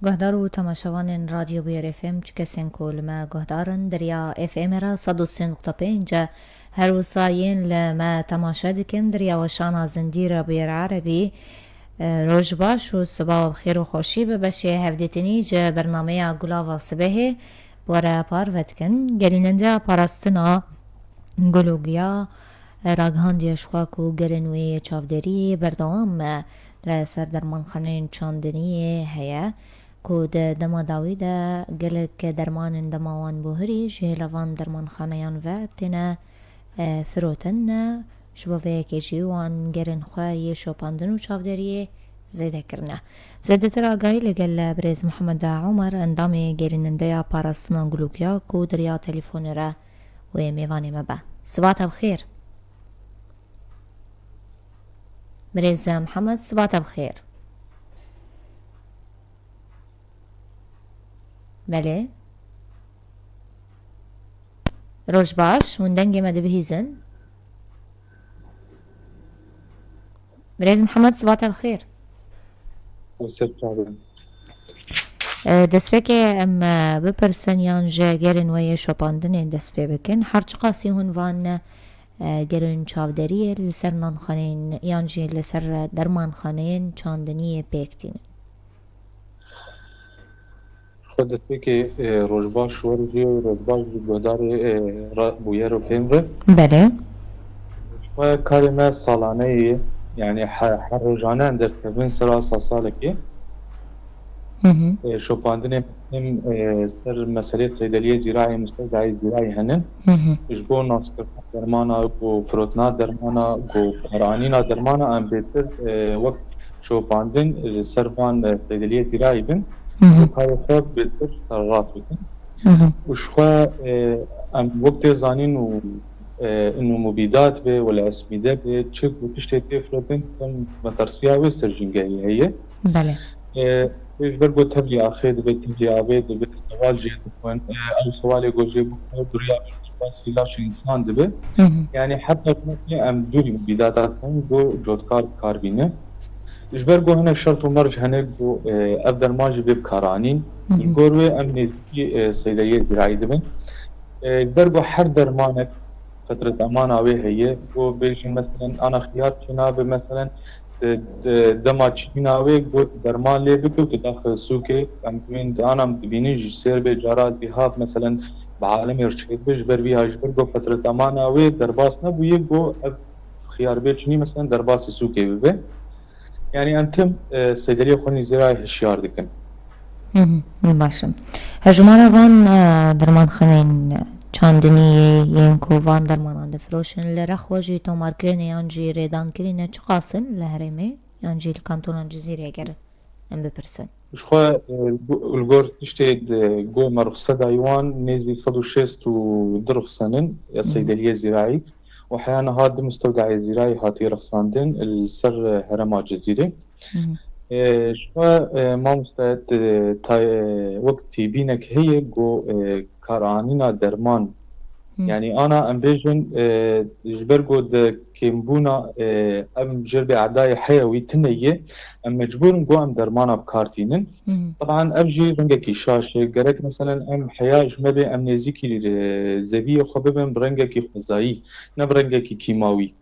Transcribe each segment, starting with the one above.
گهدارو تماشاوان رادیو بیر اف ام چکسین کل ما گهدارن دریا اف ام را 103.5 هر وصاین لما تماشا دکن دریا وشانا زندیر بیر عربی روز باش و صباح بخیر و خوشی ببشه هفدتنی جا برنامه گلاو صبحه بورا پاروتکن گلیننده پاراستنا گلوگیا راگهان دیشخواکو گرنوی چافدری بردوام لسر درمانخانه چاندنی هیا کود دما داویده گلک درمان دماوان بوهری جهلوان درمانخانه یان و تنه فروتن شبوه که جیوان گرن خواه شوپاندن و چافدری زیده کرنه زیده تر آگاهی لگل بریز محمد عمر اندام گرننده پاراستنا گلوگیا کو دریا تلیفون را و میوانی مبا صباح بخیر مريز محمد صباح بخير. بله روش باش وندنجي مد بهيزن مريز محمد صباح بخير. دست بکه ام بپرسن یان جا گرن وی شوپاندن دست بکن هرچ قاسی هون وان گرن چاودری لسر نانخانین یان جی لسر درمان خانین چاندنی پیکتین خودت بکی روزباش ورزی و روزباش بودار بویر و فیمره بله و کاری ما سالانه ای یعنی هر روزانه اندر تبین سر ساله کی شوپاندن هم سر مسئله صیدلیه زراعی مستودعی زراعی هنن اجبو ناسکر درمانا و فروتنا درمانا و قرانینا درمانا ام بهتر وقت شوپاندن سرفان صیدلیه زراعی بن و کاری خود بهتر سر راست بکن وشخوا ام وقت زانین و انه مبيدات به ولا اسمده به تشك وتشتي تفرطن مترسيا وسرجنجاي هي بله ايش برغو تبلي اخي دبي تبلي ابي دبي سوال جي وين او سؤال يقول جيب دريا بس لا شيء انسان دبي يعني حتى ام دوري مبيدات جو جودكار كاربينه ايش برغو هنا شرط ومرج هنا جو افضل ما جيب كارانين الجوروي امني سيديه زراعي دبي برغو حر درمانك فترة أمان أوي هي وبيجي مثلا أنا خيار جناب مثلا دما تشين أوي قلت درمان لي بكو تدخل سوكي أنا مدبيني سير بجارات بهاب مثلا بعالم يرشيد بجبر بيها جبر فترة أمان أوي درباسنا بيجو خيار بيجني مثلا درباس سوكي ببه يعني أنتم صيدلية خوني زراعي هشيار دكن باشم هجمانا وان درمان خنين چاندنی ین کووان درمانان دفروشن لرخ وجی تومار کرنه یان جی ریدان کرنه چه قاسن لهرمه یان جی کانتونان جزیره گر ام بپرسن شخوا الگور تشتي جو مرخصة دايوان نزي 106 درخصنن يا صيدلية زراعي وحيانا هاد مستودع زراعي هاتي رخصاندن السر هرما جزيرة شخوا ما مستعد وقت تيبينك هي جو كارانينا درمان يعني أنا أمبيجن جبرجو د كيمبونا أم جرب أعداء حيوي تنية أم مجبور جو أم درمانا بكارتينن طبعا أبجي رنجكي شاشة جرك مثلا أم حياة جملة أم نزيكي زبية خببن برنجكي خزائي نبرنجكي كيماوي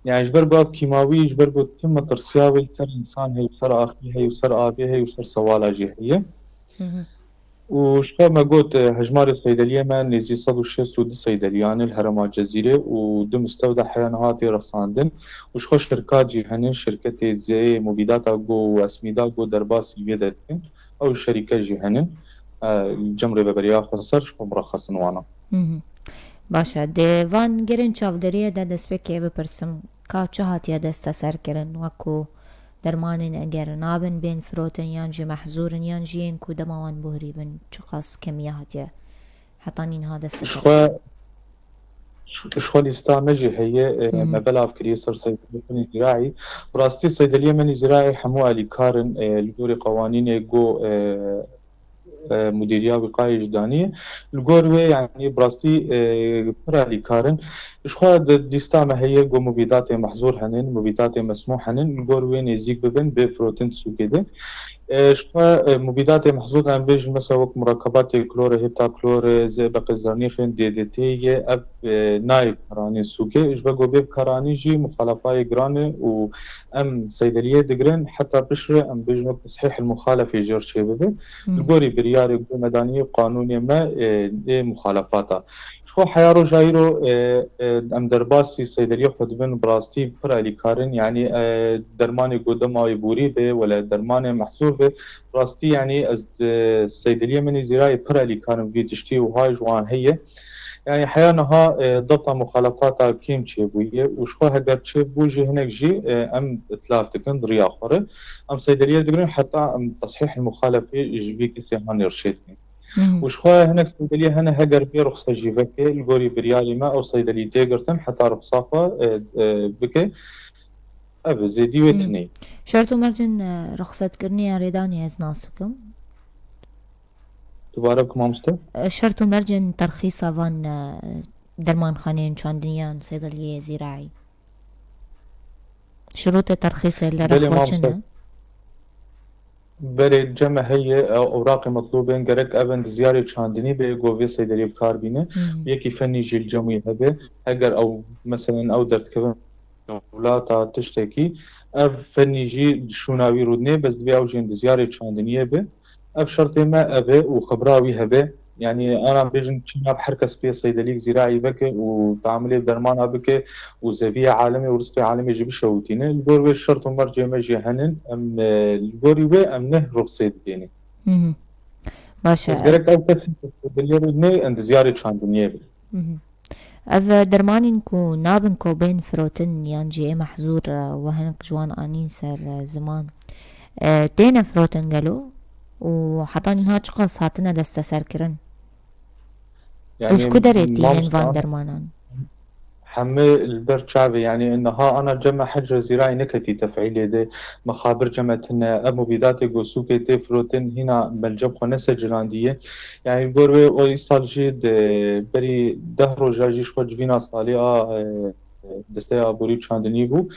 يعني جبرجو كيماوي جبرجو تم ترسياوي سر إنسان هي وسر آخي هي وسر آبي هي وسر سوالا هي وشكا ما قلت هجمار الصيدلية ما نزي 106 صيدليان الهرم الجزيرة ودو مستودع حيان هاتي رصاندن وشكا شركات جيهنن شركة زي مبيدات جو اسميدا جو درباسي بيدتن او الشركة جيهنن الجمر ببريا خسر شكو مرخصن وانا باشا ده وان گرن چاودریه ده دست بکه بپرسم که چه هاتیه دست سر کرن وکو درمانن اگر نابن بین فروتن یان جی محزورن یان جی این کو دماوان بهری بن چقاس کمیه هاتیه حتانین ها دست سر شغل استعمجي هي مبلغ كريه صار صيدلية زراعي براستي صيدلية من زراعي حموها لكارن لدوري قوانين جو مديرية وقاية جدانية الجوروي يعني براستي برا لكارن شخوا ديستعمل هي جو مبيدات محظور هنن مبيدات مسموح هنن الجوروي نزيك ببن بفروتين سوكيده شوية مبيدات محظوظة عم بيجي مثلا وقت مركبات كلور هيتا كلور زئبق الزرنيخين دي دي تي اب نايب كراني سوكي ايش بقوا بيب كراني جي مخالفاي جراني و ام صيدلية دقرن حتى بشرة ام بيجنو تصحيح المخالفة يجر شي ببي القوري برياري مدنية قانونية ما مخالفاتها شو حيارو جايرو ام درباسي صيدلية خود بن براستي فرا لكارن يعني درماني قدما يبوري به ولا درماني محصور به براستي يعني الصيدلية من زراعي فرا لكارن في تشتي وهاي جوان هي يعني حيانها ضبط مخالفات كيم تشيبوية وشو هقر تشيبوجي هناك جي ام اتلاف تكن دريا اخرى ام صيدلية دقرين حتى ام تصحيح المخالفة جبي كسي هان يرشيدني وشخوا هناك صيدلية هنا هجر بي رخصة جيبك الجوري بريالي ما أو صيدلية تيجرتن حتى رخصة بك أب زيدي وتني شرط مرجن رخصت كرني ريداني از ناسكم تبارك ما مستر شرط مرجن ترخيص فان درمان خانين چاندنيان صيدلية زراعي شروط الترخيص اللي رخوتشنا بله جمع هي اوراق مطلوبين جرك ابن زيارة شاندني به جوفي صيدلية بكار بينه يكي فني جيل جمعي هبه اگر او مثلا او درد كبن ولاتا تشتكي اف فني جي شوناوي رودني بس بي او جين زيارة شاندنية به اف شرط ما ابه وخبراوي هبه يعني انا بيجن تشينا بحركه بي صيدليك زراعي بك وتعاملي بدرمانها بك وزفيه عالمي ورزقي عالمي جيب شوتينه الجور الشرط مرجع مجي هنن ام الجوري وي ام نه رخصت ديني باشا جرك او كسي صيدليه بدني عند زياره شاندنيه اف درمانينكو نابنكو بين فروتن يانجي محظور وهنك جوان انين سر زمان تينا فروتن قالوا وحتى هاج قص هاتنا دست سركرن يعني وش قدرتي هن فان درمانان حمي البر شعبي يعني انها انا جمع حجر زراعي نكتي تفعيل يدي مخابر جمعتنا مبيدات جوسوكي تفروتن هنا بلجب خنسة جلاندية يعني بروي او صال جيد بري دهرو جاجي شو جبينا صالحة دسته ابوری چاندنی بو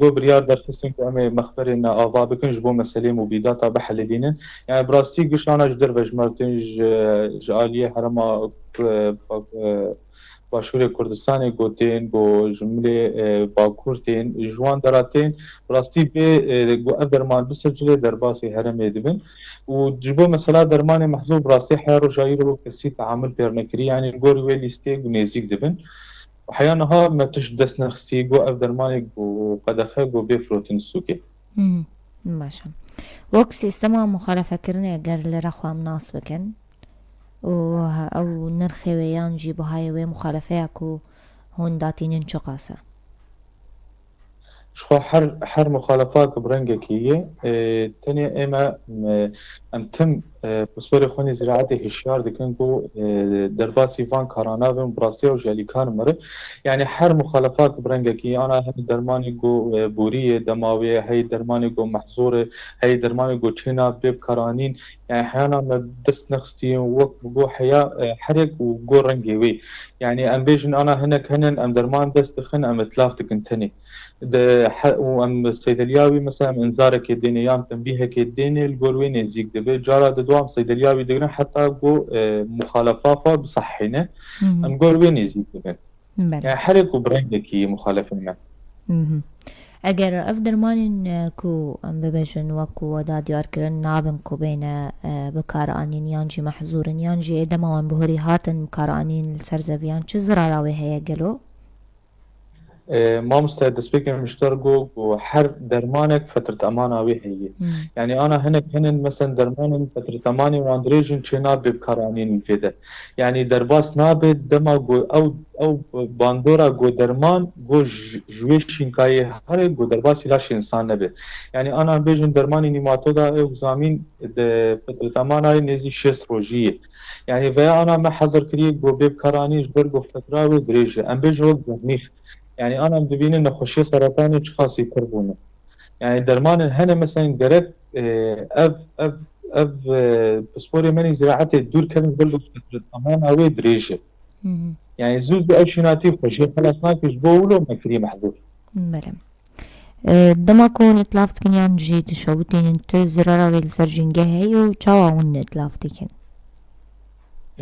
گو بریار در خستن که امه مخبر ان آوا بکنج بو مسئله مبیدات بحللینن يعني براستي قشانا جدر بجمرتن جالية حرما باشور کردستان گوتین گو جمله باکورتین جوان دراتین براستي به گو درمان بسجله درباسي هرم يدبن وجبو مثلا درمان محظوظ براستي حيارو جايرو كسي تعامل بيرنكري يعني نقول ويلي ستيك ونيزيك دبن وحيانها ما تشدس نخسي جو أفدرماني جو قدخه جو بيفروتين السوكي باشا وكسي استمع مخالفة كرني اگر لرخوا مناس بكن او نرخي ويان جيبو هاي وي مخالفة اكو هون داتينين چقاسة شو حر مخالفات برنجكية تاني اما امتم بصوري خوني زراعتي هشيار دكنكو درباسي فان كارانابن براسيا وجالي كان مره يعني حر مخالفات برنجكية انا هم درماني جو بورية دماوية هاي درماني جو محظورة هاي درماني جو تشينا بيب كارانين يعني احيانا ما دست نخستي وقت جو حياة حرق وجو رنجيوي يعني ام بيجن انا هناك هنن ام درمان دست خن ام اتلافتك انتني وام صيدلياوي مثلا انذارك يديني يام تنبيهك يديني الجوروين يزيك دبي جارا دوام صيدلياوي دغنا حتى جو مخالفه بصحينه ام جوروين يزيك دبي يعني حرك وبرنجك مخالفنا اگر اف درمانین کو ام ببیجن وکو ودا دیار کرن نابن کو بین بکار آنین یانجی محظورن یانجی ادماوان بهوری هاتن بکار آنین سرزویان چه زراراوی هیا گلو ما مستعد سبيكر مشتركوا وحر درمانك فترة أمانة هي يعني أنا هن مثلا درمان فترة أمانة واندريجن شناب بكارانين كده يعني درباس نابد دما جو أو باندورا جو درمان جو جويشين كاي هر جو درباس لاش إنسان نبي يعني أنا بيجن درماني نيماتودا أو زامين فترة أمانة نزي شست روجية يعني فيا أنا ما حذر كريه جو بكارانيش برجو فترة ودريجة أم بيجو ميخ يعني أنا ببين إنه خشية سرطاني خاص يقربونه يعني درمان هنا مثلا جرت أب بسبوري مني زراعتي الدور كان بلو فترة أمان أو دريجة يعني زوج بأشيناتي خشية خلاص ناكش بولو ما كريم محظور بلى دما كون اتلافتكن يعني جي تشوتين انتو زرارة ويلسر جنجه هيو چاوا ون اتلافتكن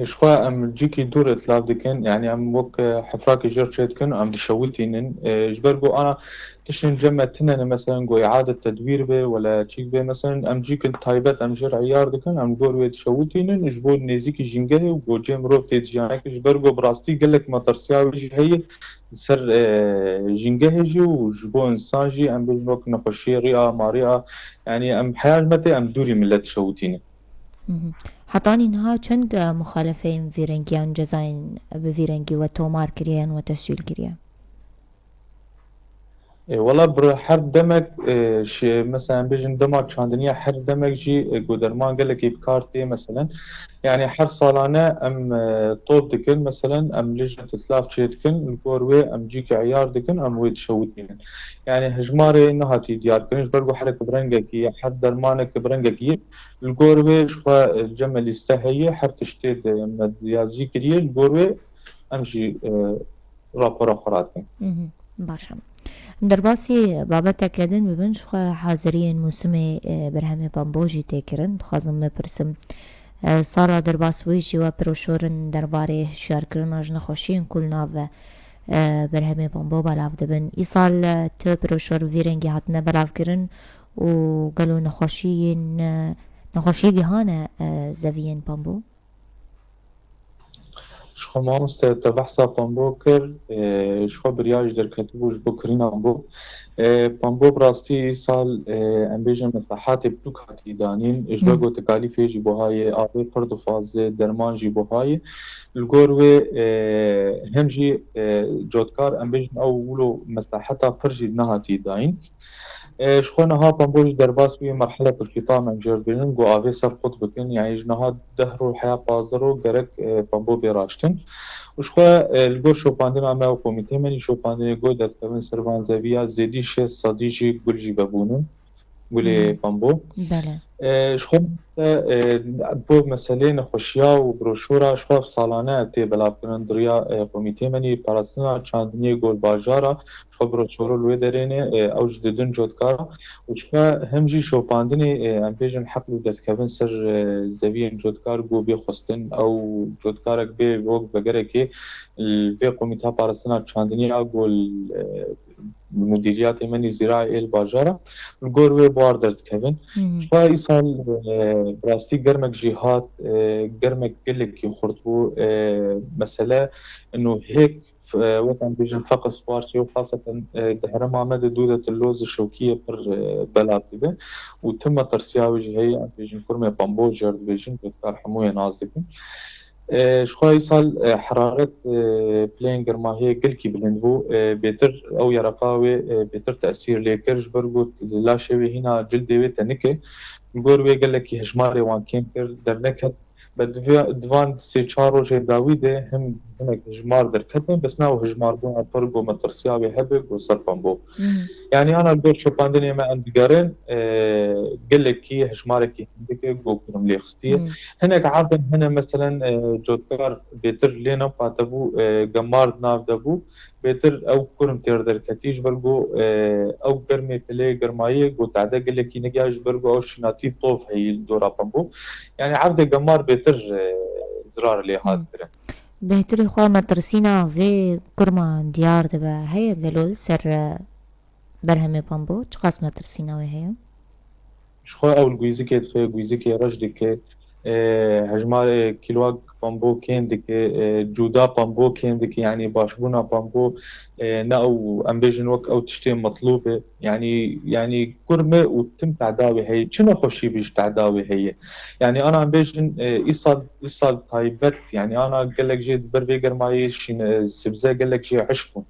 شخوا ام جيكي دور اتلاف دكن يعني ام وك حفراك جر شيتكن ام دشولتينن جبرجو انا تشن جمع تنن مثلا جو اعادة تدوير به ولا تشيك به مثلا ام جيك التايبت ام جر عيار دكن ام جور ويت شولتينن جبول نيزيك جينجه وجو جيم روف تيجيانك جبرجو براستي قالك ما ترسيا ويجي هي سر جينجه جي وجبو انسان جي ام بجنوك نقشي رئة مارئة يعني ام حياة متى ام دوري من لا تشوتينن حطاني انها چند مخالفين فيرنجيان جزاين بفيرنجي وتومار كريان وتسجيل كريان والله بر هر دمك مثلا بيجن دمك شاندنيا هر دمك جي قدرمان قال لك بكارتي مثلا يعني هر صالانه ام طوب دكن مثلا ام لجنة تلاف شيتكن الكوروي ام جيك عيار دكن ام ويت شوتين يعني هجماري انها تي ديار كنش برقو حرك برنجكي حر درمانك برنجكي الكوروي شخوا الجمل يستهي حر تشتيد مديازي كريه الكوروي امشي رابورا خراتين باشم در باسی بابت کردن ببینش خو حاضرین موسم برهمه بامبوجی تکرن خازم مپرسم سارا در باسوی جوا پروشورن درباره شیار کردن آج نخوشین کل ناو برهمه بامبو بلاف دبن ای سال تو پروشور ویرنگی هاتنه بلاف کردن و قالوا نخوشی گهانه زوین بامبو شخو مامۆستا تە بەحسا پەمبۆ کرد شخۆ بریاژ دەرکەتبووش بۆ کڕینان بۆ پەمبۆ بڕاستی ساڵ ئەم بێژن مەساحاتێ بتوو کاتی دانین ژبە گۆ تەکالیفێژی بۆ هایە ئاوێ پڕ دفازێ دەرمانژی بۆ هایە الگۆر وێ هەمژی جۆتکار ئەم بێژن ئەو ولۆ مەساحەتا پڕژی نەهاتی داین شخۆنەها پەمبۆژ دەرباس بووی مرحلە پرکیتا منجێربێنن گۆ ئاوێ سەر قوت بکەن یعنی ژنەها دەهر و حیا پازەر و گەرەک پەمبۆ بێڕاشتن وشخوا الگۆر شۆپاندنا مە و کۆمیتێمەنی شۆپاندنێ گۆ دەرکەون سەروانزەویە زێدی 6 سەدیژی گولژی بەبوونن گولێ پەمبۆ شخۆ بۆ مەسەلەی نەخۆشییا و برۆشۆرا شخوا ساڵانە تێ بەلافکردن دریا کۆمیتێمەنی پاراستنا چاندنیە گۆل باژارە شخوا برۆشۆرە لێ دەرێنێ ئەو ژ ددن جۆتکارە وشخوا هەمژی شۆپاندنی ئەم پێژن حەقل و دەستکەون سەر زەویەن جۆتکار بۆ بێخستن ئەو جۆتکارێک بێ وەک بەگەرێکی بێ کۆمیتا پاراستنا چاندنیە گۆل مدیریات منی زراعی الباجارة الجور وی بار درد کبن شوي سال براستي جرمك جهات جرمك قلك يخرطوا مسألة إنه هيك وطن بيجن فقس فارسي وخاصة دهرم عمد دودة اللوز الشوكية بر بلاتبه وتم ترسياوي جهية بيجن كرمي بامبو جرد بيجن بتكار حموية نازكم شخوي سال حرارة بلين جرماهية قلكي بلندبو بيتر أو يرقاوي بيتر تأثير ليكرج برغو لا شوي هنا جلدي تنكي الجوروي قال لك هجماري وان كيمبر درنكت بدوان سي چارو جي داويده هم هناك هجمار دركتن بس ناو هجمار بون برغو مترسياوي هبك وصرفان بو يعني أنا الجور شوباندني ما أندقارن قال لك كي هجمارك هندك جوكرم لي خستيه هناك عادة هنا مثلا جوتكار بيتر لينا باتبو جمار ناف دبو بيتر أو كرم تيردر كتيج برجو أو كرمي بلي جرماية جو تعدا قال لك نجاج برجو أو شناتي طوف هي الدورة بامبو يعني عادة جمار بيتر زرار اللي هاد كره بهتري خوا مترسينا في كرما ديار دبا هيا قالوا سر برهمي بامبو چقاس مترسينا وي هيا شخوا أول جويزكي تخي جويزكي رجدك هجمار كيلواك بامبو كيندك جودا بامبو كيندك يعني باشبونا بامبو ناو امبيجن وك او تشتي مطلوبه يعني كرمه وتم تعداوي هي شنو خوشي بيش تعداوي هي يعني انا امبيجن ايصال تايبت يعني انا قال لك جيت برفيجر ماي شين سبزه قال لك جي عشكم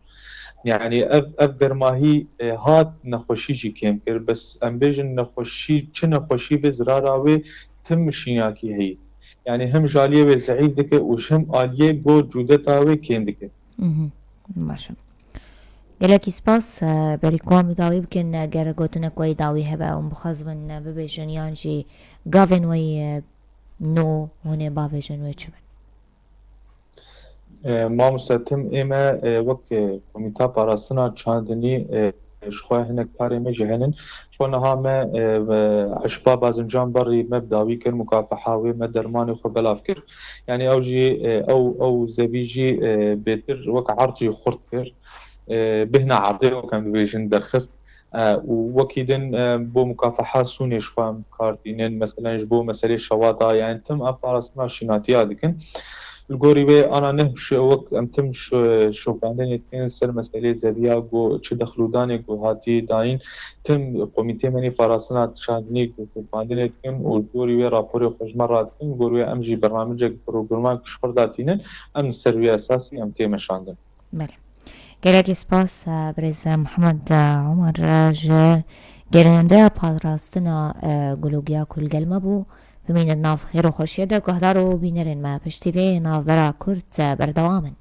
يعني اف ما هي هات نخوشي جي كيم كر بس امبيجن نخوشي چه نخوشي بزراراوي تم شيناكي هي يعني هم جاليه و زعيد دك وش هم آليه جو جودتاوي كيم دك ماشا گلکی سپاس بری کوام داوی بکن گر گوتنه کوی داوی هبه ام بخزبن ببیجن یانجی گاون وی نو هونه باویجن وی چبن ما مستتم اما وقت کمیتا پاراستنا چاندنی شخواه هناك كاري مجي هنن شونها ما عشبا بازنجان بري مبداوي كر مكافحة ما درماني خو بلاف كر يعني أو جي أو زبيجي بيتر وك عرضي خورد كر بهنا عرضي وكان بيجن درخست وكيدن بو مكافحة سوني شوام كاردينين مثلا جبو مسألة شواطا يعني تم أبارسنا شناتيا دكن الجوري بي أنا نهش وقت أمتم شو بعدين يتكين سر مسألة زبيا جو شو دخلوا داني جو هاتي داين تم كوميتي مني فراسنا تشاندني جو بعدين يتكين والجوري بي رابوري خوش مرات كن جوري أمجي برنامج بروجرام كشفر داتينن أم سروي أساسي أم تيم شاندن. بله گلکی سپاس برز محمد عمر ج گرنده پادراستنا گلوگیا کل گلمه بو بمین ناف خیر و خوشیده گهدارو بینرین ما پشتیوه ناف برا کرد بردوامن